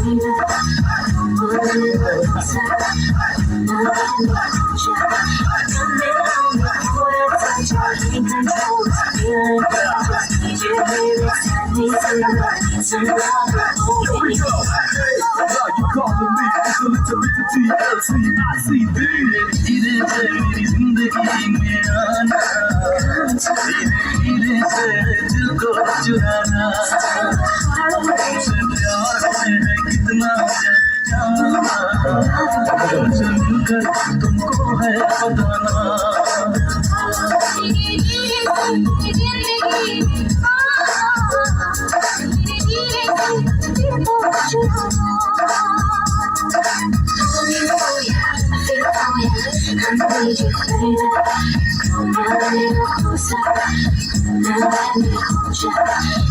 Here we go. Now you calling me a little bit of TLC, ICD. धीरे से मेरी जिंदगी में आना, धीरे से दिल को चुराना, तुमसे प्यार है कितना जाना, तुमसे मिलकर तुमको है बताना। I need you, baby. Come a little closer. Now let me hold you.